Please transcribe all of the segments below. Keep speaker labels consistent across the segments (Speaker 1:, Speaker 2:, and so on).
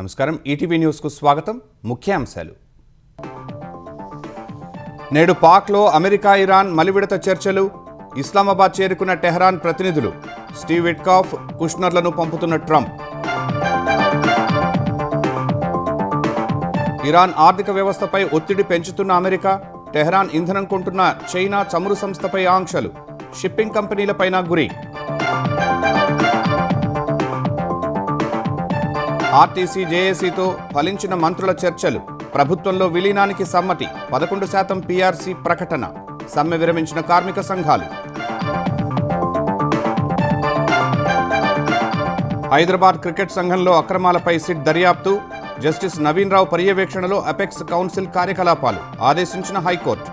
Speaker 1: నమస్కారం. ఈటీవీ న్యూస్కు స్వాగతం. ముఖ్యాంశాలు. నేడు పాక్లో అమెరికా ఇరాన్ మలివిడత చర్చలు. ఇస్లామాబాద్ చేరుకున్న టెహరాన్ ప్రతినిధులు. స్టీవ్ విట్కాఫ్, కుష్నర్లను పంపుతున్న ట్రంప్. ఇరాన్ ఆర్థిక వ్యవస్థపై ఒత్తిడి పెంచుతున్న అమెరికా. టెహరాన్ ఇంధనం కొంటున్న చైనా చమురు సంస్థపై ఆంక్షలు. షిప్పింగ్ కంపెనీలపైన గురి. ఆర్టీసీ జేఏసీతో ఫలించిన మంత్రుల చర్చలు. ప్రభుత్వంలో విలీనానికి సమ్మతి. 11% పీఆర్సీ ప్రకటన. సమ్మె విరమించిన కార్మిక సంఘాలు. హైదరాబాద్ క్రికెట్ సంఘంలో అక్రమాలపై సిట్ దర్యాప్తు. జస్టిస్ నవీన్ రావు పర్యవేక్షణలో అపెక్స్ కౌన్సిల్ కార్యకలాపాలు ఆదేశించిన హైకోర్టు.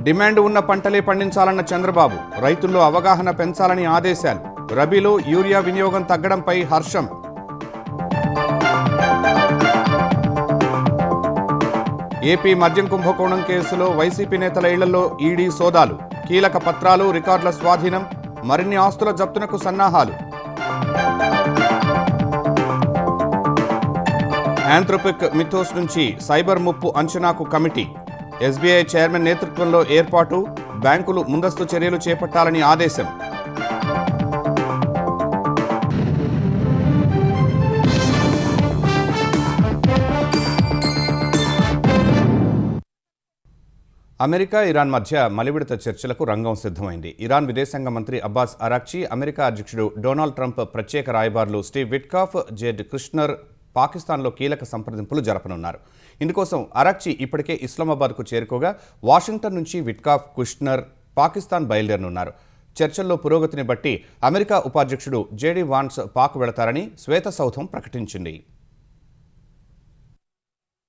Speaker 1: డిమాండ్ ఉన్న పంటలే పండించాలన్న చంద్రబాబు. రైతుల్లో అవగాహన పెంచాలని ఆదేశాలు. రబీలో యూరియా వినియోగం తగ్గడంపై హర్షం. ఏపీ మద్యం కుంభకోణం కేసులో వైసీపీ నేతల ఇళ్లలో ఈడీ సోదాలు. కీలక పత్రాలు, రికార్డుల స్వాధీనం. మరిన్ని ఆస్తుల జప్తునకు సన్నాహాలు. యాంథ్రోపిక్ మిథోస్ నుంచి సైబర్ ముప్పు అంచనాకు కమిటీ. ఎస్బీఐ చైర్మన్ నేతృత్వంలో ఏర్పాటు. బ్యాంకులు ముందస్తు చర్యలు చేపట్టాలని ఆదేశం. అమెరికా ఇరాన్ మధ్య మలివిడత చర్చలకు రంగం సిద్ధమైంది. ఇరాన్ విదేశాంగ మంత్రి అబ్బాస్ అరాక్చి, అమెరికా అధ్యక్షుడు డొనాల్డ్ ట్రంప్ ప్రత్యేక రాయబారులు స్టీవ్ విట్కాఫ్, జేడ్ కుష్నర్ పాకిస్తాన్లో కీలక సంప్రదింపులు జరపనున్నారు. ఇందుకోసం అరాక్చి ఇప్పటికే ఇస్లామాబాద్కు చేరుకోగా వాషింగ్టన్ నుంచి విట్కాఫ్, కుష్నర్ పాకిస్తాన్ బయలుదేరనున్నారు. చర్చల్లో పురోగతిని బట్టి అమెరికా ఉపాధ్యక్షుడు జేడీ వాన్స్ పాక్ వెళతారని శ్వేతసౌధం ప్రకటించింది.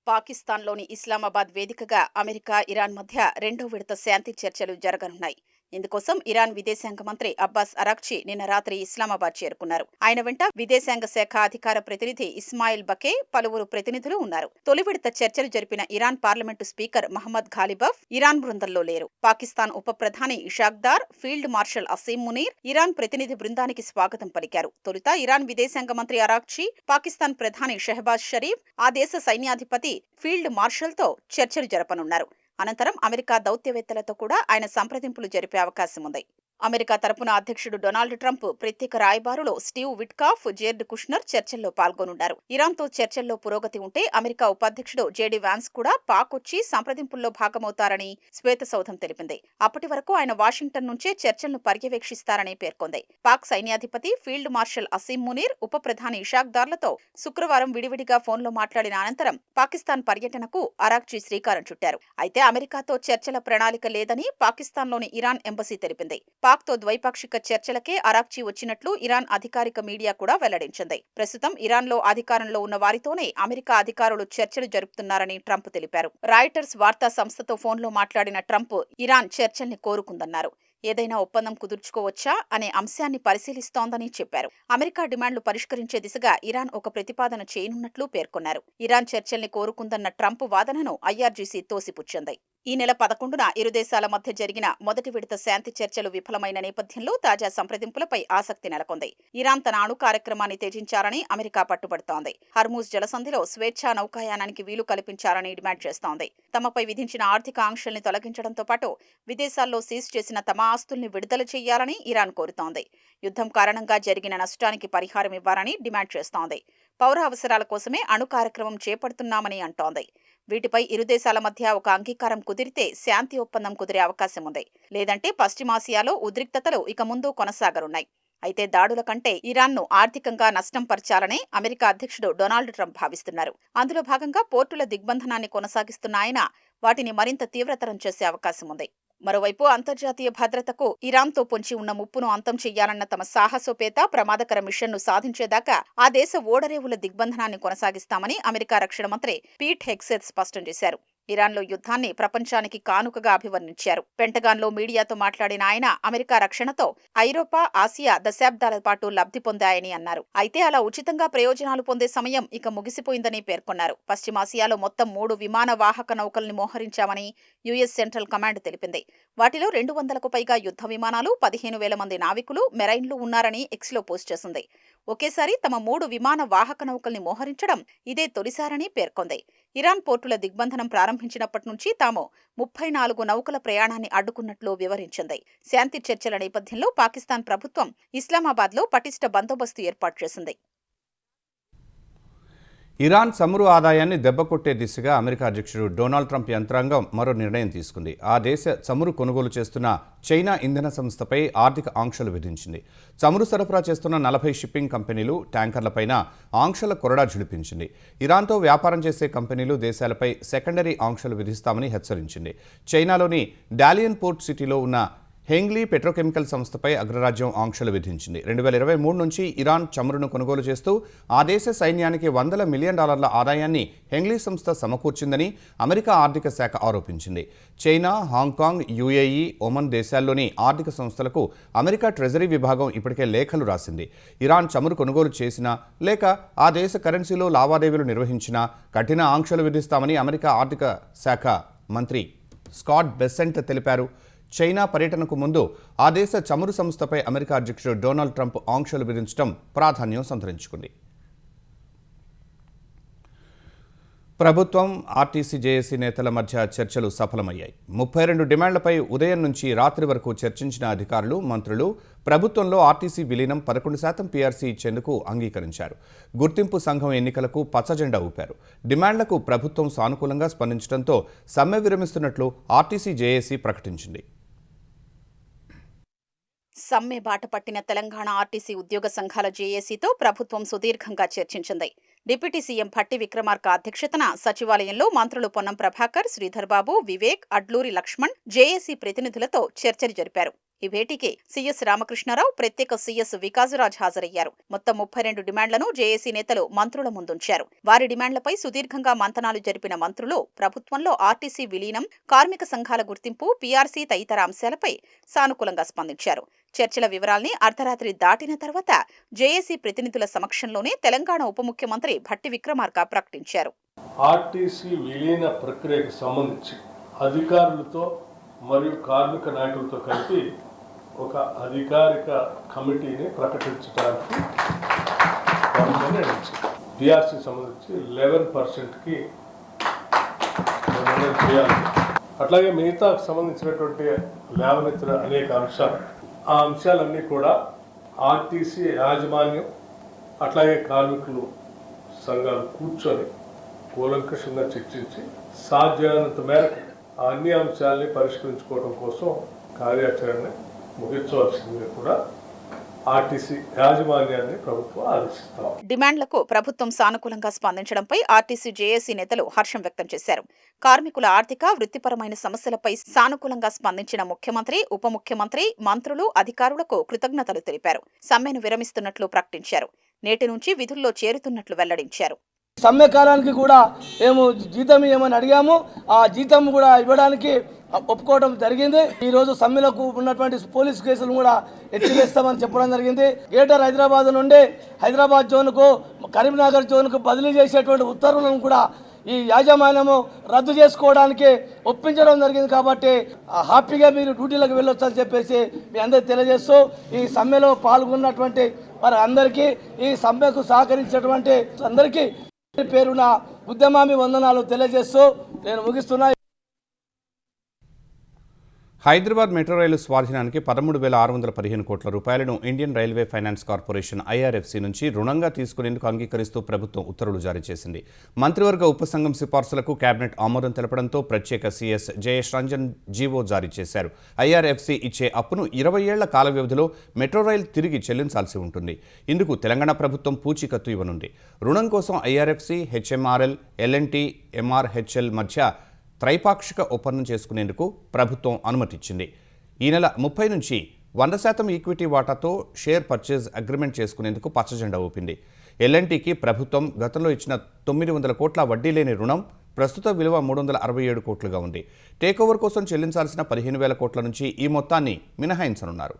Speaker 2: పాకిస్తాన్లోని ఇస్లామాబాద్ వేదికగా అమెరికా, ఇరాన్ మధ్య రెండో విడత శాంతి చర్చలు జరగనున్నాయి. ఇందుకోసం ఇరాన్ విదేశాంగ మంత్రి అబ్బాస్ అరాక్చి నిన్న రాత్రి ఇస్లామాబాద్ చేరుకున్నారు. ఆయన వెంట విదేశాంగ శాఖ అధికార ప్రతినిధి ఇస్మాయిల్ బకే, పలువురు ప్రతినిధులు ఉన్నారు. తొలి విడత చర్చలు జరిపిన Iran parliament speaker Mohammad Ghalibaf Iran బృందంలో లేరు. పాకిస్తాన్ ఉప ప్రధాని Ishaq Dar, field marshal Asim Munir Iran ప్రతినిధి బృందానికి స్వాగతం పలికారు. తొలుత ఇరాన్ విదేశాంగ మంత్రి అరాక్చి పాకిస్తాన్ ప్రధాని షెహబాజ్ షరీఫ్, ఆ దేశ సైన్యాధిపతి ఫీల్డ్ మార్షల్తో చర్చలు జరపనున్నారు. అనంతరం అమెరికా దౌత్యవేత్తలతో కూడా ఆయన సంప్రదింపులు జరిపే అవకాశం ఉంది. అమెరికా తరపున అధ్యక్షుడు డొనాల్డ్ ట్రంప్ ప్రత్యేక రాయబారులో స్టీవ్ విట్కాఫ్, జేర్డ్ కుష్నర్ చర్చల్లో పాల్గొనున్నారు. ఇరాన్తో చర్చల్లో పురోగతి ఉంటే అమెరికా ఉపాధ్యక్షుడు జేడీ వాన్స్ కూడా పాక్ వచ్చి సంప్రదింపుల్లో భాగమవుతారని శ్వేతసౌధం తెలిపింది. అప్పటి వరకు ఆయన వాషింగ్టన్ నుంచే చర్చలను పర్యవేక్షిస్తారని పేర్కొంది. పాక్ సైన్యాధిపతి ఫీల్డ్ మార్షల్ అసీం మునీర్, ఉప ప్రధాని ఇషాక్ దార్లతో శుక్రవారం విడివిడిగా ఫోన్లో మాట్లాడిన అనంతరం పాకిస్తాన్ పర్యటనకు అరాక్చి శ్రీకారం చుట్టారు. అయితే అమెరికాతో చర్చల ప్రణాళిక లేదని పాకిస్తాన్లోని ఇరాన్ ఎంబసీ తెలిపింది. పాక్తో ద్వైపాక్షిక చర్చలకే అరాక్చి వచ్చినట్లు ఇరాన్ అధికారిక మీడియా కూడా వెల్లడించింది. ప్రస్తుతం ఇరాన్లో అధికారంలో ఉన్న వారితోనే అమెరికా అధికారులు చర్చలు జరుపుతున్నారని ట్రంప్ తెలిపారు. రాయిటర్స్ వార్తా సంస్థతో ఫోన్లో మాట్లాడిన ట్రంప్ ఇరాన్ చర్చల్ని కోరుకుందన్నారు. ఏదైనా ఒప్పందం కుదుర్చుకోవచ్చా అనే అంశాన్ని పరిశీలిస్తోందని చెప్పారు. అమెరికా డిమాండ్లు పరిష్కరించే దిశగా ఇరాన్ ఒక ప్రతిపాదన చేయనున్నట్లు పేర్కొన్నారు. ఇరాన్ చర్చల్ని కోరుకుందన్న ట్రంప్ వాదనను ఐఆర్జీసీ తోసిపుచ్చింది. ఈ నెల 11న ఇరు దేశాల మధ్య జరిగిన మొదటి విడత శాంతి చర్చలు విఫలమైన నేపథ్యంలో తాజా సంప్రదింపులపై ఆసక్తి నెలకొంది. ఇరాన్ తన అణు కార్యక్రమాన్ని త్యజించాలని అమెరికా పట్టుబడుతోంది. హర్మూజ్ జలసంధిలో స్వేచ్ఛా నౌకాయానానికి వీలు కల్పించాలని డిమాండ్ చేస్తోంది. తమపై విధించిన ఆర్థిక ఆంక్షల్ని తొలగించడంతో పాటు విదేశాల్లో సీజ్ చేసిన తమ ఆస్తుల్ని విడుదల చేయాలని ఇరాన్ కోరుతోంది. యుద్ధం కారణంగా జరిగిన నష్టానికి పరిహారం ఇవ్వాలని డిమాండ్ చేస్తోంది. పౌర అవసరాల కోసమే అణు కార్యక్రమం చేపడుతున్నామని అంటోంది. వీటిపై ఇరు దేశాల మధ్య ఒక అంగీకారం కుదిరితే శాంతి ఒప్పందం కుదిరే అవకాశం ఉంది. లేదంటే పశ్చిమాసియాలో ఉద్రిక్తతలు ఇక ముందు కొనసాగనున్నాయి. అయితే దాడుల కంటే ఇరాన్ను ఆర్థికంగా నష్టం పరచాలనే అమెరికా అధ్యక్షుడు డొనాల్డ్ ట్రంప్ భావిస్తున్నారు. అందులో భాగంగా పోర్టుల దిగ్బంధనాన్ని కొనసాగిస్తున్న ఆయన వాటిని మరింత తీవ్రతరం చేసే అవకాశం ఉంది. మరోవైపు అంతర్జాతీయ భద్రతకు ఇరాన్తో పొంచి ఉన్న ముప్పును అంతం చెయ్యాలన్న తమ సాహసోపేత ప్రమాదకర మిషన్ను సాధించేదాకా ఆ దేశ ఓడరేవుల దిగ్బంధనాన్ని కొనసాగిస్తామని అమెరికా రక్షణ మంత్రి పీట్ హెగ్సెత్ స్పష్టం చేశారు. ఇరాన్లో యుద్ధాన్ని ప్రపంచానికి కానుకగా అభివర్ణించారు. పెంటగాన్లో మీడియాతో మాట్లాడిన ఆయన అమెరికా రక్షణతో ఐరోపా, ఆసియా దశాబ్దాల పాటు లబ్ధి పొందాయని అన్నారు. అయితే అలా ఉచితంగా ప్రయోజనాలు పొందే సమయం ఇక ముగిసిపోయిందని పేర్కొన్నారు. పశ్చిమాసియాలో మొత్తం 3 విమాన వాహక నౌకల్ని మోహరించామని యుఎస్ సెంట్రల్ కమాండ్ తెలిపింది. వాటిలో 200కు పైగా యుద్ధ విమానాలు, 15,000 మంది నావికులు, మెరైన్లు ఉన్నారని ఎక్స్లో పోస్ట్ చేసింది. ఒకేసారి తమ 3 విమాన వాహక నౌకల్ని మోహరించడం ఇదే తొలిసారని పేర్కొంది. ఇరాన్ పోర్టుల దిగ్బంధనం ప్రారంభించినప్పటి నుంచి తాము 34 నౌకల ప్రయాణాన్ని అడ్డుకున్నట్లు వివరించింది. శాంతి చర్చల నేపథ్యంలో పాకిస్తాన్ ప్రభుత్వం ఇస్లామాబాద్లో పటిష్ట బందోబస్తు ఏర్పాటు చేసింది.
Speaker 1: ఇరాన్ చమురు ఆదాయాన్ని దెబ్బకొట్టే దిశగా అమెరికా అధ్యక్షుడు డొనాల్డ్ ట్రంప్ యంత్రాంగం మరో నిర్ణయం తీసుకుంది. ఆ దేశ చమురు కొనుగోలు చేస్తున్న చైనా ఇంధన సంస్థపై ఆర్థిక ఆంక్షలు విధించింది. చమురు సరఫరా చేస్తున్న 40 షిప్పింగ్ కంపెనీలు, ట్యాంకర్లపైన ఆంక్షల కొరడా ఝుళిపించింది. ఇరాన్తో వ్యాపారం చేసే కంపెనీలు, దేశాలపై సెకండరీ ఆంక్షలు విధిస్తామని హెచ్చరించింది. చైనాలోని డాలియన్ పోర్ట్ సిటీలో ఉన్న హెంగ్లీ పెట్రోకెమికల్ సంస్థపై అగ్రరాజ్యం ఆంక్షలు విధించింది. 2023 నుంచి ఇరాన్ చమురును కొనుగోలు చేస్తూ ఆ దేశ సైన్యానికి $100 మిలియన్ ఆదాయాన్ని హెంగ్లీ సంస్థ సమకూర్చిందని అమెరికా ఆర్థిక శాఖ ఆరోపించింది. చైనా, హాంకాంగ్, యుఏఈ, ఒమన్ దేశాల్లోని ఆర్థిక సంస్థలకు అమెరికా ట్రెజరీ విభాగం ఇప్పటికే లేఖలు రాసింది. ఇరాన్ చమురు కొనుగోలు చేసినా లేక ఆ దేశ కరెన్సీలో లావాదేవీలు నిర్వహించినా కఠిన ఆంక్షలు విధిస్తామని అమెరికా ఆర్థిక శాఖ మంత్రి స్కాట్ బెసెంట్ తెలిపారు. చైనా పర్యటనకు ముందు ఆ దేశ చమురు సంస్థపై అమెరికా అధ్యక్షుడు డొనాల్డ్ ట్రంప్ ఆంక్షలు విధించడం ప్రాధాన్యం సంతరించుకుంది. ప్రభుత్వం, ఆర్టీసీ, జేఏసీ నేతల మధ్య చర్చలు సఫలమయ్యాయి. 32 డిమాండ్లపై ఉదయం నుంచి రాత్రి వరకు చర్చించిన అధికారులు, మంత్రులు ప్రభుత్వంలో ఆర్టీసీ విలీనం 11% పీఆర్సీ ఇచ్చేందుకు అంగీకరించారు. గుర్తింపు సంఘం ఎన్నికలకు పచ్చజెండా ఊపారు. డిమాండ్లకు ప్రభుత్వం సానుకూలంగా స్పందించడంతో సమ్మె విరమిస్తున్నట్లు ఆర్టీసీ, జేఏసీ ప్రకటించింది.
Speaker 2: సమ్మె బాట పట్టిన తెలంగాణ ఆర్టీసీ ఉద్యోగ సంఘాల జేఏసీతో ప్రభుత్వం సుదీర్ఘంగా చర్చించింది. డిప్యూటీ సీఎం భట్టి విక్రమార్క అధ్యక్షతన సచివాలయంలో మంత్రులు పొన్నం ప్రభాకర్, శ్రీధర్ బాబు, వివేక్, అడ్లూరి లక్ష్మణ్ జేఏసీ ప్రతినిధులతో చర్చలు జరిపారు. ఈ భేటీకి సీఎస్ రామకృష్ణారావు, ప్రత్యేక సీఎస్ వికాసరాజ్ హాజరయ్యారు. మొత్తం 32 డిమాండ్లను జేఏసీ నేతలు మంత్రుల ముందుంచారు. వారి డిమాండ్లపై సుదీర్ఘంగా మంతనాలు జరిపిన మంత్రులు ప్రభుత్వంలో ఆర్టీసీ విలీనం, కార్మిక సంఘాల గుర్తింపు, పీఆర్సీ తదితర అంశాలపై సానుకూలంగా స్పందించారు. చర్చల వివరాల్ని అర్ధరాత్రి దాటిన తర్వాత జేఏసీ ప్రతినిధుల సమక్షంలోనే తెలంగాణ ఉప ముఖ్యమంత్రి భట్టి విక్రమార్క ప్రకటించారు.
Speaker 3: ఆర్టీసీ విలీన ప్రక్రియకు సంబంధించి అధికారులతో మరియు కార్మిక నాయకులతో కలిపి ఒక అధికారిక కమిటీని ప్రకటించడానికి పీఆర్సీ సంబంధించి 11%కి చేయాలి. అట్లాగే మిగతా సంబంధించినటువంటి లేవనెత్తిన అనేక అంశాలు, ఆ అంశాలన్నీ కూడా ఆర్టీసీ యాజమాన్యం అట్లాగే కార్మికులు సంఘాలు కూర్చొని కూలంకషంగా చర్చించి సాధ్యమైనంత మేరకు అన్ని అంశాలని పరిష్కరించుకోవడం కోసం కార్యాచరణ ముగించవలసిందిగా కూడా ఆర్టీసీ యాజమాన్యాన్ని ప్రభుత్వం ఆదేశిస్తాం.
Speaker 2: డిమాండ్లకు ప్రభుత్వం సానుకూలంగా స్పందించడంపై ఆర్టీసీ జేఏసీ నేతలు హర్షం వ్యక్తం చేశారు. కార్మికుల ఆర్థిక, వృత్తిపరమైన సమస్యలపై సానుకూలంగా స్పందించిన ముఖ్యమంత్రి, ఉప ముఖ్యమంత్రి, మంత్రులు, అధికారులకు కృతజ్ఞతలు తెలిపారు. సమ్మెను విరమిస్తున్నట్లు ప్రకటించారు. నేటి నుంచి విధుల్లో చేరుతున్నట్లు వెల్లడించారు.
Speaker 4: సమ్మె కాలానికి కూడా మేము జీతం ఇవ్వమని అడిగాము. ఆ జీతం కూడా ఇవ్వడానికి ఒప్పుకోవడం జరిగింది. ఈరోజు సమ్మెలకు ఉన్నటువంటి పోలీసు కేసులు కూడా ఎత్తివేస్తామని చెప్పడం జరిగింది. గ్రేటర్ హైదరాబాద్ నుండి హైదరాబాద్ జోన్కు, కరీంనగర్ జోన్కు బదిలీ చేసేటువంటి ఉత్తర్వులను కూడా ఈ యాజమాన్యము రద్దు చేసుకోవడానికి ఒప్పించడం జరిగింది. కాబట్టి హ్యాపీగా మీరు డ్యూటీలకు వెళ్ళొచ్చు అని చెప్పేసి మీ అందరికీ తెలియజేస్తూ, ఈ సమ్మెలో పాల్గొన్నటువంటి వారి అందరికీ, ఈ సమ్మెకు సహకరించినటువంటి అందరికీ పేరున ఉద్యమామి వందనాలు తెలియజేస్తూ నేను ముగిస్తున్నా.
Speaker 1: హైదరాబాద్ మెట్రో రైలు స్వాధీనానికి 13,615 కోట్ల రూపాయలను Indian railway finance corporation IRFC నుంచి రుణంగా తీసుకునేందుకు అంగీకరిస్తూ ప్రభుత్వం ఉత్తర్వులు జారీ చేసింది. మంత్రివర్గ ఉపసంఘం సిఫార్సులకు కేబినెట్ ఆమోదం తెలపడంతో ప్రత్యేక సీఎస్ జయేష్ రంజన్ జీవో జారీ చేశారు. ఐఆర్ఎఫ్సి ఇచ్చే అప్పును 20 ఏళ్ల కాల వ్యవధిలో మెట్రో రైలు తిరిగి చెల్లించాల్సి ఉంటుంది. ఇందుకు తెలంగాణ ప్రభుత్వం పూచీకత్తు ఇవ్వనుంది. రుణం కోసం ఐఆర్ఎఫ్సి, హెచ్ఎంఆర్ఎల్, ఎల్ఎన్టీ, ఎంఆర్హెచ్ఎల్ మధ్య త్రైపాక్షిక ఒప్పందం చేసుకునేందుకు ప్రభుత్వం అనుమతిచ్చింది. ఈ నెల 30 నుంచి 100% ఈక్విటీ వాటాతో షేర్ పర్చేజ్ అగ్రిమెంట్ చేసుకునేందుకు పచ్చజెండా ఊపింది. ఎల్ఎన్టీకి ప్రభుత్వం గతంలో ఇచ్చిన 900 కోట్ల వడ్డీ లేని రుణం ప్రస్తుత విలువ 367 కోట్లుగా ఉంది. టేకోవర్ కోసం చెల్లించాల్సిన 15,000 కోట్ల నుంచి ఈ మొత్తాన్ని మినహాయించనున్నారు.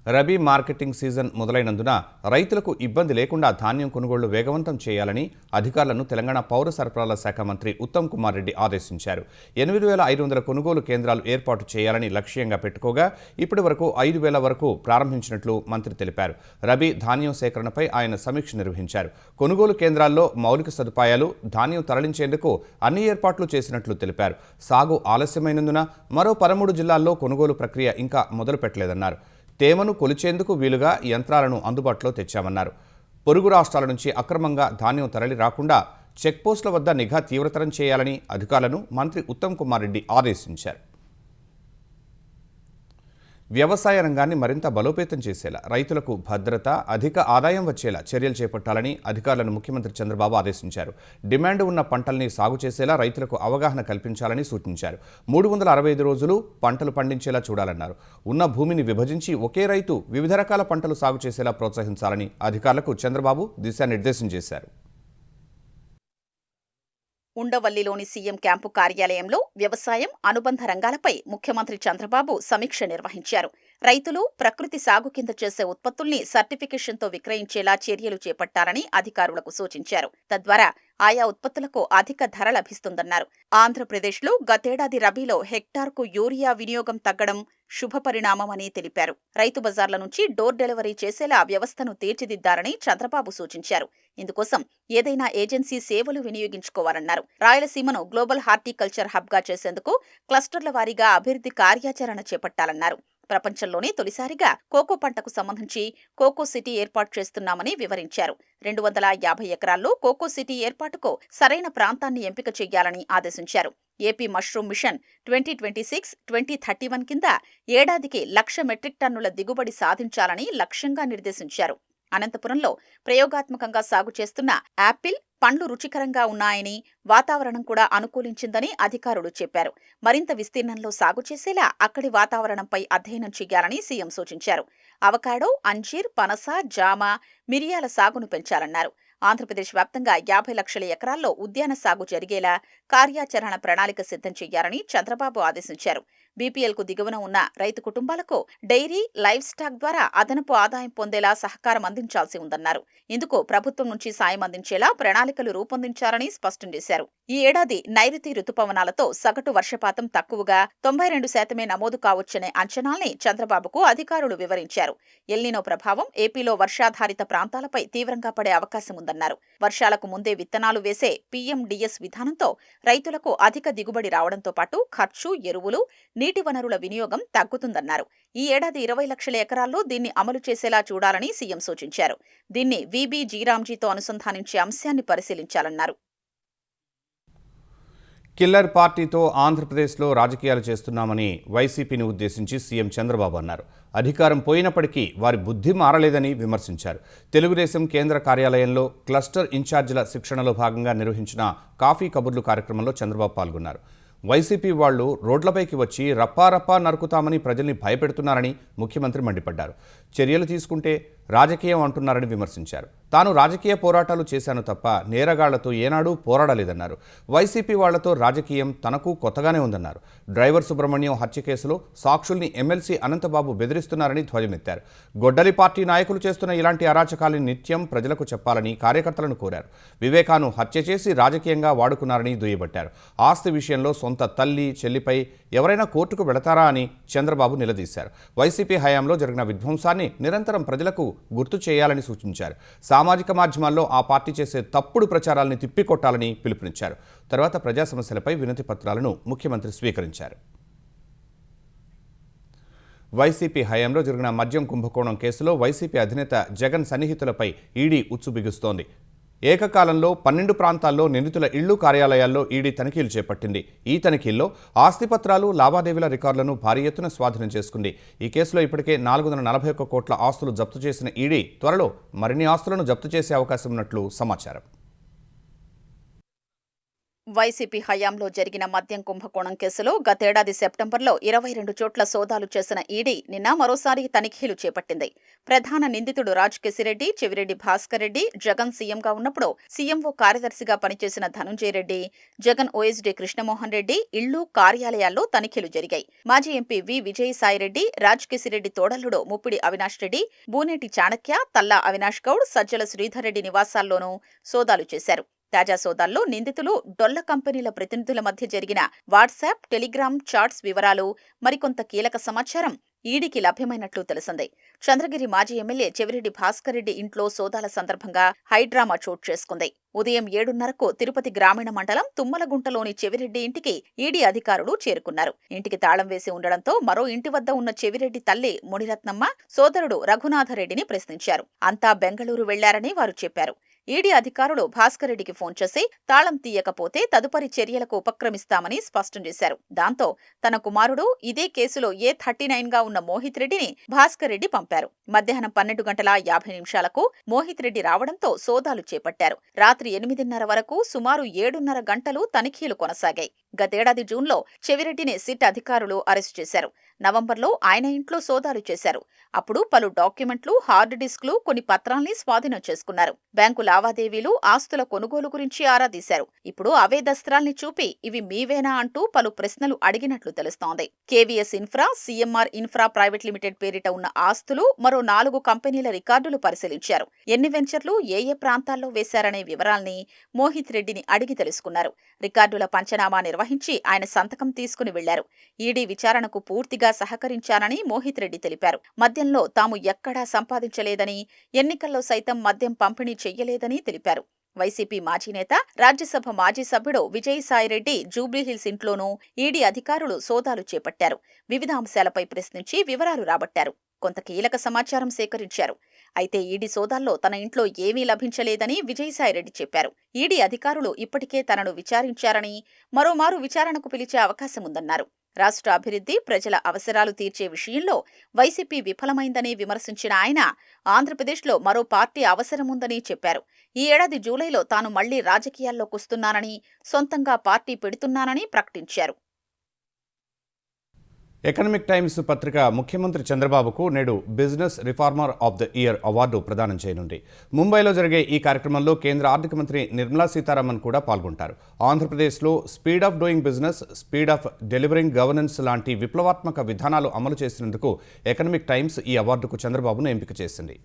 Speaker 1: రబీ మార్కెటింగ్ సీజన్ మొదలైనందున రైతులకు ఇబ్బంది లేకుండా ధాన్యం కొనుగోళ్లు వేగవంతం చేయాలని అధికారులను తెలంగాణ పౌర సరఫరాల శాఖ మంత్రి ఉత్తమ్ కుమార్ రెడ్డి ఆదేశించారు. 8,500 కొనుగోలు కేంద్రాలు ఏర్పాటు చేయాలని లక్ష్యంగా పెట్టుకోగా ఇప్పటి వరకు 5,000 వరకు ప్రారంభించినట్లు మంత్రి తెలిపారు. రబీ ధాన్యం సేకరణపై ఆయన సమీక్ష నిర్వహించారు. కొనుగోలు కేంద్రాల్లో మౌలిక సదుపాయాలు, ధాన్యం తరలించేందుకు అన్ని ఏర్పాట్లు చేసినట్లు తెలిపారు. సాగు ఆలస్యమైనందున మరో 13 జిల్లాల్లో కొనుగోలు ప్రక్రియ ఇంకా మొదలు పెట్టలేదన్నారు. తేమను కొలిచేందుకు వీలుగా యంత్రాలను అందుబాటులో తెచ్చామన్నారు. పొరుగు రాష్ట్రాల నుంచి అక్రమంగా ధాన్యం తరలి రాకుండా చెక్పోస్టుల వద్ద నిఘా తీవ్రతరం చేయాలని అధికారులను మంత్రి ఉత్తమ్ కుమార్ రెడ్డి ఆదేశించారు. వ్యవసాయ రంగాన్ని మరింత బలోపేతం చేసేలా, రైతులకు భద్రత, అధిక ఆదాయం వచ్చేలా చర్యలు చేపట్టాలని అధికారులను ముఖ్యమంత్రి చంద్రబాబు ఆదేశించారు. డిమాండ్ ఉన్న పంటల్ని సాగు చేసేలా రైతులకు అవగాహన కల్పించాలని సూచించారు. 365 రోజులు పంటలు పండించేలా చూడాలన్నారు. ఉన్న భూమిని విభజించి ఒకే రైతు వివిధ రకాల పంటలు సాగు చేసేలా ప్రోత్సహించాలని అధికారులకు చంద్రబాబు దిశానిర్దేశం చేశారు.
Speaker 2: ఉండవల్లిలోని సీఎం క్యాంపు కార్యాలయంలో వ్యవసాయం, అనుబంధ రంగాలపై ముఖ్యమంత్రి చంద్రబాబు సమీక్ష నిర్వహించారు. రైతులు ప్రకృతి సాగు కింద చేసే ఉత్పత్తుల్ని సర్టిఫికేషన్తో విక్రయించేలా చర్యలు చేపట్టాలని అధికారులకు సూచించారు. తద్వారా ఆయా ఉత్పత్తులకు అధిక ధర లభిస్తుందన్నారు. ఆంధ్రప్రదేశ్లో గతేడాది రబీలో హెక్టార్కు యూరియా వినియోగం తగ్గడం శుభపరిణామమని తెలిపారు. రైతు బజార్ల నుంచి డోర్ డెలివరీ చేసేలా వ్యవస్థను తీర్చిదిద్దారని చంద్రబాబు సూచించారు. ఇందుకోసం ఏదైనా ఏజెన్సీ సేవలు వినియోగించుకోవాలన్నారు. రాయలసీమను గ్లోబల్ హార్టికల్చర్ హబ్గా చేసేందుకు క్లస్టర్ల వారీగా అభివృద్ధి కార్యాచరణ చేపట్టాలన్నారు. ప్రపంచంలోనే తొలిసారిగా కోకో పంటకు సంబంధించి కోకో సిటీ ఏర్పాటు చేస్తున్నామని వివరించారు. 250 ఎకరాల్లో కోకో సిటీ ఏర్పాటుకు సరైన ప్రాంతాన్ని ఎంపిక చేయాలని ఆదేశించారు. ఏపీ మష్రూమ్ మిషన్ 2026-2031 కింద ఏడాదికి 1,00,000 మెట్రిక్ టన్నుల దిగుబడి సాధించాలని లక్ష్యంగా నిర్దేశించారు. అనంతపురంలో ప్రయోగాత్మకంగా సాగు చేస్తున్న యాపిల్ పండ్లు రుచికరంగా ఉన్నాయని, వాతావరణం కూడా అనుకూలించిందని అధికారులు చెప్పారు. మరింత విస్తీర్ణంలో సాగు చేసేలా అక్కడి వాతావరణంపై అధ్యయనం చేయాలని సీఎం సూచించారు. అవకాడో, అంజీర్, పనస, జామ, మిరియాల సాగును పెంచాలన్నారు. ఆంధ్రప్రదేశ్ వ్యాప్తంగా 50 లక్షల ఎకరాల్లో ఉద్యాన సాగు జరిగేలా కార్యాచరణ ప్రణాళిక సిద్ధం చేయాలని చంద్రబాబు ఆదేశించారు. బీపీఎల్కు దిగువన ఉన్న రైతు కుటుంబాలకు డైరీ, లైవ్ స్టాక్ ద్వారా అదనపు ఆదాయం పొందేలా సహకారం అందించాల్సి ఉందన్నారు. ఇందుకు ప్రభుత్వం నుంచి సాయం అందించేలా ప్రణాళికలు రూపొందించారని స్పష్టం చేశారు. ఈ ఏడాది నైరుతి రుతుపవనాలతో సగటు వర్షపాతం తక్కువగా 92% నమోదు కావచ్చనే అంచనాల్ని చంద్రబాబుకు అధికారులు వివరించారు. ఎల్నినో ప్రభావం ఏపీలో వర్షాధారిత ప్రాంతాలపై తీవ్రంగా పడే అవకాశం ఉందన్నారు. వర్షాలకు ముందే విత్తనాలు వేసే పీఎండీఎస్ విధానంతో రైతులకు అధిక దిగుబడి రావడంతో పాటు ఖర్చు, ఎరువులు, నీటి వనరుల వినియోగం తగ్గుతుందన్నారు. ఈ ఏడాది 20 లక్షల ఎకరాల్లో దీన్ని అమలు చేసేలా చూడాలని సీఎం సూచించారు. దీన్ని వీబీ జీరాంజీతో అనుసంధానించే అంశాన్ని పరిశీలించాలన్నారు.
Speaker 1: కిల్లర్ పార్టీతో ఆంధ్రప్రదేశ్లో రాజకీయాలు చేస్తున్నామని వైసీపీని ఉద్దేశించి సీఎం చంద్రబాబు అన్నారు. అధికారం పోయినప్పటికీ వారి బుద్ధి మారలేదని విమర్శించారు. తెలుగుదేశం కేంద్ర కార్యాలయంలో క్లస్టర్ ఇన్ఛార్జీల శిక్షణలో భాగంగా నిర్వహించిన కాఫీ కబుర్లు కార్యక్రమంలో చంద్రబాబు పాల్గొన్నారు. వైసీపీ వాళ్లు రోడ్లపైకి వచ్చి రప్పారప్పా నరుకుతామని ప్రజల్ని భయపెడుతున్నారని ముఖ్యమంత్రి మండిపడ్డారు. చర్యలు తీసుకుంటే రాజకీయం అంటున్నారని విమర్శించారు. తాను రాజకీయ పోరాటాలు చేశాను తప్ప నేరగాళ్లతో ఏనాడూ పోరాడలేదన్నారు. వైసీపీ వాళ్లతో రాజకీయం తనకు కొత్తగానే ఉందన్నారు. డ్రైవర్ సుబ్రహ్మణ్యం హత్య కేసులో సాక్షుల్ని ఎమ్మెల్సీ అనంతబాబు బెదిరిస్తున్నారని ధ్వజమెత్తారు. గొడ్డలి పార్టీ నాయకులు చేస్తున్న ఇలాంటి అరాచకాల్ని నిత్యం ప్రజలకు చెప్పాలని కార్యకర్తలను కోరారు. వివేకాను హత్య చేసి రాజకీయంగా వాడుకున్నారని దుయ్యబట్టారు. ఆస్తి విషయంలో సొంత తల్లి, చెల్లిపై ఎవరైనా కోర్టుకు వెళతారా అని చంద్రబాబు నిలదీశారు. వైసీపీ హయాంలో జరిగిన విధ్వంసాన్ని నిరంతరం ప్రజలకు గుర్తు చేయాలని సూచించారు. సామాజిక మాధ్యమాల్లో ఆ పార్టీ చేసే తప్పుడు ప్రచారాలని తిప్పికొట్టాలని పిలుపునిచ్చారు. తర్వాత ప్రజా సమస్యలపై వినతి పత్రాలను ముఖ్యమంత్రి స్వీకరించారు. వైసీపీ హయాంలో జరిగిన మద్యం కుంభకోణం కేసులో వైసీపీ అధినేత జగన్ సన్నిహితులపై ఈడీ ఉచ్చు బిగుస్తోంది. ఏకకాలంలో 12 ప్రాంతాల్లో నిందితుల ఇళ్లు, కార్యాలయాల్లో ఈడీ తనిఖీలు చేపట్టింది. ఈ తనిఖీల్లో ఆస్తిపత్రాలు, లావాదేవీల రికార్డులను భారీ ఎత్తున స్వాధీనం చేసుకుంది. ఈ కేసులో ఇప్పటికే 441 కోట్ల ఆస్తులు జప్తు చేసిన ఈడీ త్వరలో మరిన్ని ఆస్తులను జప్తు చేసే అవకాశం ఉన్నట్లు సమాచారం.
Speaker 2: వైసీపీ హయాంలో జరిగిన మద్యం కుంభకోణం కేసులో గతేడాది సెప్టెంబర్లో 22 చోట్ల సోదాలు చేసిన ఈడీ నిన్న మరోసారి తనిఖీలు చేపట్టింది. ప్రధాన నిందితుడు రాజ్కేశిరెడ్డి, చెవిరెడ్డి భాస్కర్ రెడ్డి జగన్ సీఎంగా ఉన్నప్పుడు సీఎంఓ కార్యదర్శిగా పనిచేసిన ధనుంజయ రెడ్డి, జగన్ ఓఎస్డీ కృష్ణమోహన్ రెడ్డి ఇళ్లు, కార్యాలయాల్లో తనిఖీలు జరిగాయి. మాజీ ఎంపీ వి విజయసాయిరెడ్డి, రాజ్కేశిరెడ్డి తోడల్లుడు ముప్పిడి అవినాష్ రెడ్డి, బూనేటి చాణక్య, తల్లా అవినాష్ గౌడ్, సజ్జల శ్రీధర్ రెడ్డి నివాసాల్లోనూ సోదాలు చేశారు. తాజా సోదాల్లో నిందితులు డొల్ల కంపెనీల ప్రతినిధుల మధ్య జరిగిన వాట్సాప్, టెలిగ్రామ్ చాట్స్ వివరాలు, మరికొంత కీలక సమాచారం ఈడీకి లభ్యమైనట్లు తెలిసింది. చంద్రగిరి మాజీ ఎమ్మెల్యే చెవిరెడ్డి భాస్కర్ రెడ్డి ఇంట్లో సోదాల సందర్భంగా హైడ్రామా చోటు చేసుకుంది. ఉదయం 7:30కు తిరుపతి గ్రామీణ మండలం తుమ్మలగుంటలోని చెవిరెడ్డి ఇంటికి ఈడీ అధికారులు చేరుకున్నారు. ఇంటికి తాళం వేసి ఉండడంతో మరో ఇంటి వద్ద ఉన్న చెవిరెడ్డి తల్లి మునిరత్నమ్మ, సోదరుడు రఘునాథరెడ్డిని ప్రశ్నించారు. అంతా బెంగళూరు వెళ్లారని వారు చెప్పారు. ఈడీ అధికారులు భాస్కర్ రెడ్డికి ఫోన్ చేసి తాళం తీయకపోతే తదుపరి చర్యలకు ఉపక్రమిస్తామని స్పష్టం చేశారు. దాంతో తన కుమారుడు ఇదే కేసులో A39గా ఉన్న మోహిత్ రెడ్డిని భాస్కర్ రెడ్డి పంపారు. మధ్యాహ్నం 12:50 మోహిత్ రెడ్డి రావడంతో సోదాలు చేపట్టారు. రాత్రి 8:30 వరకు సుమారు 7:30 గంటలు తనిఖీలు కొనసాగాయి. గతేడాది జూన్లో చెవిరెడ్డిని సిట్ అధికారులు అరెస్టు చేశారు. నవంబర్లో ఆయన ఇంట్లో సోదాలు చేశారు. అప్పుడు పలు డాక్యుమెంట్లు, హార్డ్ డిస్క్లు, కొన్ని పత్రాల్ని స్వాధీనం చేసుకున్నారు. బ్యాంకు లావాదేవీలు, ఆస్తుల కొనుగోలు గురించి ఆరా తీశారు. ఇప్పుడు అవే దస్త్రాల్ని చూపి ఇవి మీవేనా అంటూ పలు ప్రశ్నలు అడిగినట్లు తెలుస్తోంది. KVS infra, CMR infra private limited పేరిట ఉన్న ఆస్తులు, మరో 4 కంపెనీల రికార్డులు పరిశీలించారు. ఎన్ని వెంచర్లు ఏ ప్రాంతాల్లో వేశారనే వివరాల్ని మోహిత్ రెడ్డిని అడిగి తెలుసుకున్నారు. రికార్డుల పంచనామా నిర్వహించి ఆయన సంతకం తీసుకుని వెళ్లారు. ఈడీ విచారణకు పూర్తిగా సహకరించానని మోహిత్ రెడ్డి తెలిపారు. మద్యంలో తాము ఎక్కడా సంపాదించలేదని, ఎన్నికల్లో సైతం మద్యం పంపిణీ చెయ్యలేదని తెలిపారు. వైసీపీ మాజీ నేత, రాజ్యసభ మాజీ సభ్యుడు విజయసాయిరెడ్డి జూబ్లీహిల్స్ ఇంట్లోనూ ఈడీ అధికారులు సోదాలు చేపట్టారు. వివిధ అంశాలపై ప్రశ్నించి వివరాలు రాబట్టారు. కొంత కీలక సమాచారం సేకరించారు. అయితే ఈడీ సోదాల్లో తన ఇంట్లో ఏమీ లభించలేదని విజయసాయిరెడ్డి చెప్పారు. ఈడీ అధికారులు ఇప్పటికే తనను విచారించారని, మరోమారు విచారణకు పిలిచే అవకాశముందన్నారు. రాష్ట్ర అభివృద్ధి, ప్రజల అవసరాలు తీర్చే విషయంలో వైసీపీ విఫలమైందని విమర్శించిన ఆయన ఆంధ్రప్రదేశ్లో మరో పార్టీ అవసరముందని చెప్పారు. ఈ ఏడాది జూలైలో తాను మళ్లీ రాజకీయాల్లోకొస్తున్నానని, సొంతంగా పార్టీ పెడుతున్నానని ప్రకటించారు.
Speaker 1: ఎకనామిక్ టైమ్స్ పత్రిక ముఖ్యమంత్రి చంద్రబాబుకు నేడు business reformer of the year award ప్రదానం చేయనుంది. ముంబైలో జరిగే ఈ కార్యక్రమంలో కేంద్ర ఆర్థిక మంత్రి నిర్మలా సీతారామన్ కూడా పాల్గొంటారు. ఆంధ్రప్రదేశ్లో speed of doing business, speed of delivering governance లాంటి విప్లవాత్మక విధానాలు అమలు చేసినందుకు ఎకనామిక్ టైమ్స్ ఈ అవార్డుకు చంద్రబాబును ఎంపిక చేసింది.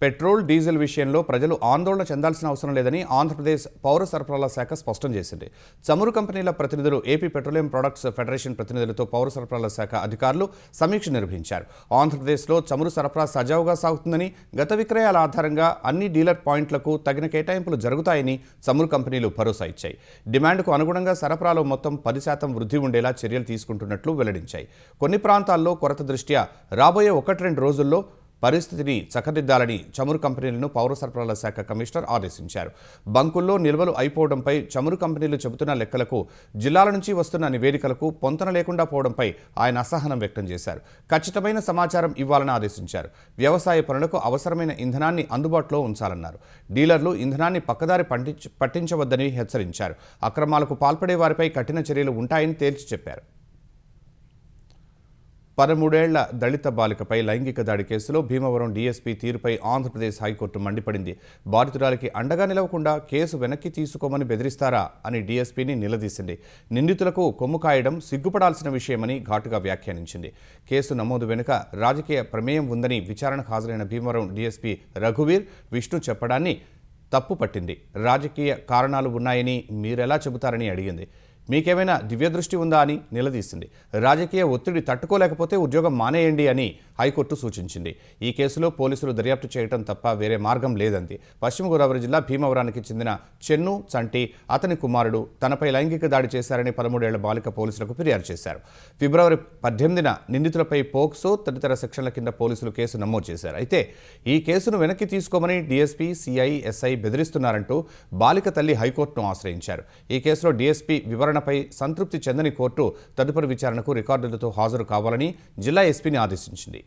Speaker 1: పెట్రోల్, డీజిల్ విషయంలో ప్రజలు ఆందోళన చెందాల్సిన అవసరం లేదని ఆంధ్రప్రదేశ్ పౌర సరఫరాల శాఖ స్పష్టం చేసింది. చమురు కంపెనీల ప్రతినిధులు, ఏపీ పెట్రోలియం ప్రొడక్ట్స్ ఫెడరేషన్ ప్రతినిధులతో పౌర సరఫరాల శాఖ అధికారులు సమీక్ష నిర్వహించారు. ఆంధ్రప్రదేశ్లో చమురు సరఫరా సజావుగా సాగుతుందని, గత విక్రయాల ఆధారంగా అన్ని డీలర్ పాయింట్లకు తగిన కేటాయింపులు జరుగుతాయని చమురు కంపెనీలు భరోసా ఇచ్చాయి. డిమాండ్కు అనుగుణంగా సరఫరాలో మొత్తం 10% వృద్ధి ఉండేలా చర్యలు తీసుకుంటున్నట్లు వెల్లడించాయి. కొన్ని ప్రాంతాల్లో కొరత దృష్ట్యా రాబోయే 1-2 రోజుల్లో పరిస్థితిని చక్కదిద్దాలని చమురు కంపెనీలను పౌర సరఫరాల శాఖ కమిషనర్ ఆదేశించారు. బంకుల్లో నిల్వలు అయిపోవడంపై, చమురు కంపెనీలు చెబుతున్న లెక్కలకు, జిల్లాల నుంచి వస్తున్న నివేదికలకు పొంతన లేకుండా పోవడంపై ఆయన అసహనం వ్యక్తం చేశారు. ఖచ్చితమైన సమాచారం ఇవ్వాలని ఆదేశించారు. వ్యవసాయ పనులకు అవసరమైన ఇంధనాన్ని అందుబాటులో ఉంచాలన్నారు. డీలర్లు ఇంధనాన్ని పక్కదారి పట్టించవద్దని హెచ్చరించారు. అక్రమాలకు పాల్పడే వారిపై కఠిన చర్యలు ఉంటాయని తేల్చి చెప్పారు. 13 ఏళ్ల దళిత బాలికపై లైంగిక దాడి కేసులో భీమవరం డీఎస్పీ తీరుపై ఆంధ్రప్రదేశ్ హైకోర్టు మండిపడింది. బాధితురాలికి అండగా నిలవకుండా కేసు వెనక్కి తీసుకోమని బెదిరిస్తారా అని డీఎస్పీని నిలదీసింది. నిందితులకు కొమ్ము కాయడం సిగ్గుపడాల్సిన విషయమని ఘాటుగా వ్యాఖ్యానించింది. కేసు నమోదు వెనుక రాజకీయ ప్రమేయం ఉందని విచారణకు హాజరైన భీమవరం డీఎస్పీ రఘువీర్ విష్ణు చెప్పడాన్ని తప్పుపట్టింది. రాజకీయ కారణాలు ఉన్నాయని మీరెలా చెబుతారని అడిగింది. మీకేమైనా దివ్యదృష్టి ఉందా అని నిలదీసింది. రాజకీయ ఒత్తిడి తట్టుకోలేకపోతే ఉద్యోగం మానేయండి అని హైకోర్టు సూచించింది. ఈ కేసులో పోలీసులు దర్యాప్తు చేయడం తప్ప వేరే మార్గం లేదంది. పశ్చిమ గోదావరి జిల్లా భీమవరానికి చెందిన చెన్ను చంటి, అతని కుమారుడు తనపై లైంగిక దాడి చేశారని 13 ఏళ్ల బాలిక పోలీసులకు ఫిర్యాదు చేశారు. ఫిబ్రవరి 18న నిందితులపై పోక్సో తదితర సెక్షన్ల కింద పోలీసులు కేసు నమోదు చేశారు. అయితే ఈ కేసును వెనక్కి తీసుకోమని డీఎస్పీ, సిఐ, ఎస్ఐ బెదిరిస్తున్నారంటూ బాలిక తల్లి హైకోర్టును ఆశ్రయించారు. ఈ కేసులో డీఎస్పీ వివరణపై సంతృప్తి చెందని కోర్టు తదుపరి విచారణకు రికార్డులతో హాజరు కావాలని జిల్లా ఎస్పీని ఆదేశించింది.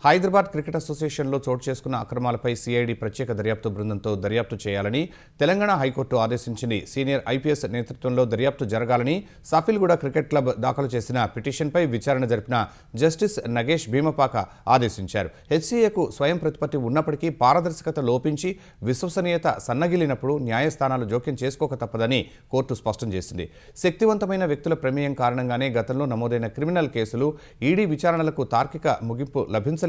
Speaker 1: హైదరాబాద్ క్రికెట్ అసోసియేషన్లో చోటు చేసుకున్న అక్రమాలపై సిఐడి ప్రత్యేక దర్యాప్తు బృందంతో దర్యాప్తు చేయాలని తెలంగాణ హైకోర్టు ఆదేశించింది. సీనియర్ ఐపీఎస్ నేతృత్వంలో దర్యాప్తు జరగాలని సాఫిల్గూడ క్రికెట్ క్లబ్ దాఖలు చేసిన పిటిషన్పై విచారణ జరిపిన జస్టిస్ నగేష్ భీమపాక ఆదేశించారు. హెచ్సీఏకు స్వయం ప్రతిపత్తి ఉన్నప్పటికీ పారదర్శకత లోపించి విశ్వసనీయత సన్నగిల్లినప్పుడు న్యాయస్థానాలు జోక్యం చేసుకోక తప్పదని కోర్టు స్పష్టం చేసింది. శక్తివంతమైన వ్యక్తుల ప్రమేయం కారణంగానే గతంలో నమోదైన క్రిమినల్ కేసులు ఈడీ విచారణలకు తార్కిక ముగింపు లభించలేదని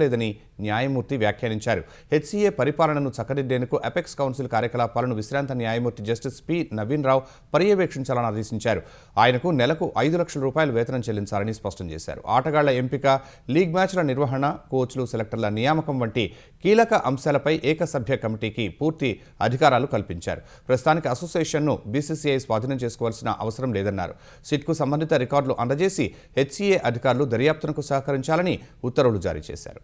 Speaker 1: న్యాయమూర్తి వ్యాఖ్యానించారు. హెచ్సీఏ పరిపాలనను చక్కదిద్దేందుకు అపెక్స్ కౌన్సిల్ కార్యకలాపాలను విశ్రాంత న్యాయమూర్తి జస్టిస్ పి నవీన్ రావు పర్యవేక్షించాలని ఆదేశించారు. ఆయనకు నెలకు 5 లక్షల రూపాయలు వేతనం చెల్లించాలని స్పష్టం చేశారు. ఆటగాళ్ల ఎంపిక, లీగ్ మ్యాచ్ల నిర్వహణ, కోచ్లు, సెలెక్టర్ల నియామకం వంటి కీలక అంశాలపై ఏకసభ్య కమిటీకి పూర్తి అధికారాలు కల్పించారు. ప్రస్తుతానికి అసోసియేషన్ను బీసీసీఐ స్వాధీనం చేసుకోవాల్సిన అవసరం లేదన్నారు. సిట్కు సంబంధిత రికార్డులు అందజేసి హెచ్సీఏ అధికారులు దర్యాప్తునకు సహకరించాలని ఉత్తర్వులు జారీ చేశారు.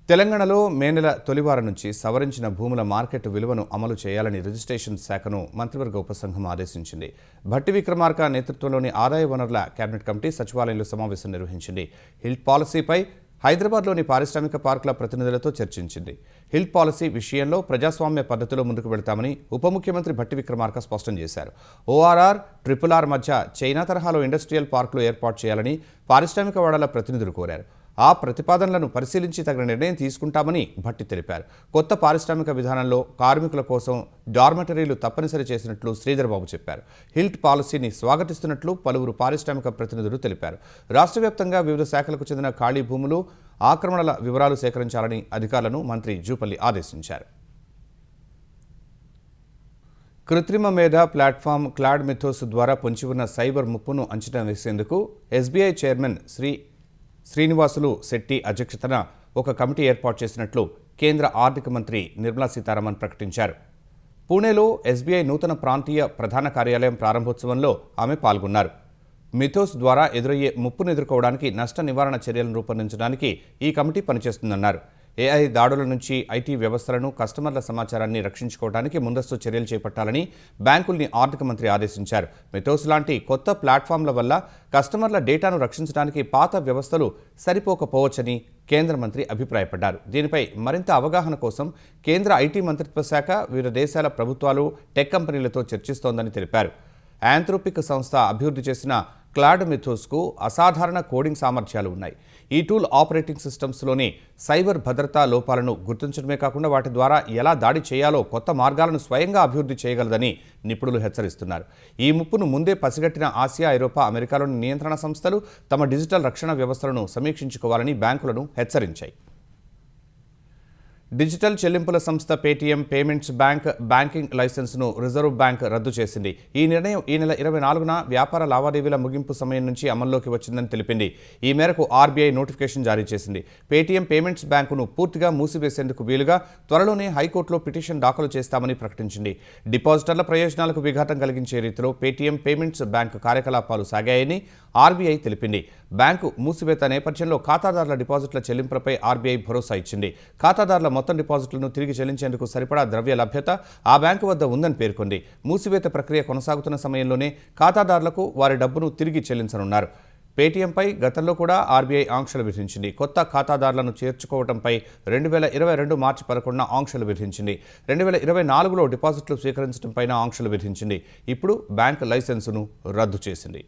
Speaker 1: తెలంగాణలో మే నెల తొలివారం నుంచి సవరించిన భూముల మార్కెట్ విలువను అమలు చేయాలని రిజిస్ట్రేషన్ శాఖను మంత్రివర్గ ఉపసంఘం ఆదేశించింది. భట్టి విక్రమార్క నేతృత్వంలోని ఆదాయ వనరుల కేబినెట్ కమిటీ సచివాలయంలో సమావేశం నిర్వహించింది. హిల్ట్ పాలసీపై హైదరాబాద్లోని పారిశ్రామిక పార్కుల ప్రతినిధులతో చర్చించింది. హిల్ పాలసీ విషయంలో ప్రజాస్వామ్య పద్ధతిలో ముందుకు వెళతామని ఉప ముఖ్యమంత్రి భట్టి విక్రమార్క స్పష్టం చేశారు. ఓఆర్ఆర్, RRR మధ్య చైనా తరహాలో ఇండస్ట్రియల్ పార్కులు ఏర్పాటు చేయాలని పారిశ్రామిక వాడల ప్రతినిధులు కోరారు. ఆ ప్రతిపాదనలను పరిశీలించి తగిన నిర్ణయం తీసుకుంటామని భట్టి తెలిపారు. కొత్త పారిశ్రామిక విధానంలో కార్మికుల కోసం డార్మెటరీలు తప్పనిసరి చేసినట్లు శ్రీధర్ బాబు చెప్పారు. హిల్ట్ పాలసీని స్వాగతిస్తున్నట్లు పలువురు పారిశ్రామిక ప్రతినిధులు తెలిపారు. రాష్ట్ర వ్యాప్తంగా వివిధ శాఖలకు చెందిన ఖాళీ భూములు, ఆక్రమణల వివరాలు సేకరించాలని అధికారులను మంత్రి జూపల్లి ఆదేశించారు. కృత్రిమ మేధ ప్లాట్ఫామ్ క్లాడ్ మిథోస్ ద్వారా పొంచి ఉన్న సైబర్ ముప్పును అంచనా వేసేందుకు ఎస్బీఐ చైర్మన్ శ్రీనివాసులు శెట్టి అధ్యక్షతన ఒక కమిటీ ఏర్పాటు చేసినట్లు కేంద్ర ఆర్థిక మంత్రి నిర్మలా సీతారామన్ ప్రకటించారు. పూణేలో ఎస్బీఐ నూతన ప్రాంతీయ ప్రధాన కార్యాలయం ప్రారంభోత్సవంలో ఆమె పాల్గొన్నారు. మిథోస్ ద్వారా ఎదురయ్యే ముప్పును ఎదుర్కోవడానికి నష్ట నివారణ చర్యలను రూపొందించడానికి ఈ కమిటీ పనిచేస్తుందన్నారు. ఏఐ దాడుల నుంచి ఐటీ వ్యవస్థలను, కస్టమర్ల సమాచారాన్ని రక్షించుకోవడానికి ముందస్తు చర్యలు చేపట్టాలని బ్యాంకుల్ని ఆర్థిక మంత్రి ఆదేశించారు. మిథోస్ లాంటి కొత్త ప్లాట్ఫామ్ల వల్ల కస్టమర్ల డేటాను రక్షించడానికి పాత వ్యవస్థలు సరిపోకపోవచ్చని కేంద్ర మంత్రి అభిప్రాయపడ్డారు. దీనిపై మరింత అవగాహన కోసం కేంద్ర ఐటీ మంత్రిత్వ శాఖ వివిధ దేశాల ప్రభుత్వాలు, టెక్ కంపెనీలతో చర్చిస్తోందని తెలిపారు. యాంథ్రోపిక్ సంస్థ అభివృద్ధి చేసిన క్లాడ్ మిథోస్కు అసాధారణ కోడింగ్ సామర్థ్యాలు ఉన్నాయి. ఈ టూల్ ఆపరేటింగ్ సిస్టమ్స్లోని సైబర్ భద్రతా లోపాలను గుర్తించడమే కాకుండా వాటి ద్వారా ఎలా దాడి చేయాలో కొత్త మార్గాలను స్వయంగా అభివృద్ధి చేయగలదని నిపుణులు హెచ్చరిస్తున్నారు. ఈ ముప్పును ముందే పసిగట్టిన ఆసియా, ఐరోపా, అమెరికాలోని నియంత్రణ సంస్థలు తమ డిజిటల్ రక్షణ వ్యవస్థలను సమీక్షించుకోవాలని బ్యాంకులను హెచ్చరించాయి. డిజిటల్ చెల్లింపుల సంస్థ పేటీఎం పేమెంట్స్ బ్యాంక్ బ్యాంకింగ్ లైసెన్స్ను రిజర్వ్ బ్యాంక్ రద్దు చేసింది. ఈ నిర్ణయం ఈ నెల 24న వ్యాపార లావాదేవీల ముగింపు సమయం నుంచి అమల్లోకి వచ్చిందని తెలిపింది. ఈ మేరకు ఆర్బీఐ నోటిఫికేషన్ జారీ చేసింది. పేటీఎం పేమెంట్స్ బ్యాంకును పూర్తిగా మూసివేసేందుకు వీలుగా త్వరలోనే హైకోర్టులో పిటిషన్ దాఖలు చేస్తామని ప్రకటించింది. డిపాజిటర్ల ప్రయోజనాలకు విఘాతం కలిగించే రీతిలో పేటీఎం పేమెంట్స్ బ్యాంక్ కార్యకలాపాలు సాగాయని ఆర్బీఐ తెలిపింది. బ్యాంకు మూసివేత నేపథ్యంలో ఖాతాదారుల డిపాజిట్ల చెల్లింపులపై ఆర్బీఐ భరోసా ఇచ్చింది. ఖాతాదారుల మొత్తం డిపాజిట్లను తిరిగి చెల్లించేందుకు సరిపడా ద్రవ్య లభ్యత ఆ బ్యాంకు వద్ద ఉందని పేర్కొంది. మూసివేత ప్రక్రియ కొనసాగుతున్న సమయంలోనే ఖాతాదారులకు వారి డబ్బును తిరిగి చెల్లించనున్నారు. పేటీఎంపై గతంలో కూడా ఆర్బీఐ ఆంక్షలు విధించింది. కొత్త ఖాతాదారులను చేర్చుకోవడంపై 2022 మార్చి 11న ఆంక్షలు విధించింది. 2024లో డిపాజిట్లు స్వీకరించడంపైన ఆంక్షలు విధించింది. ఇప్పుడు బ్యాంక్ లైసెన్సును రద్దు చేసింది.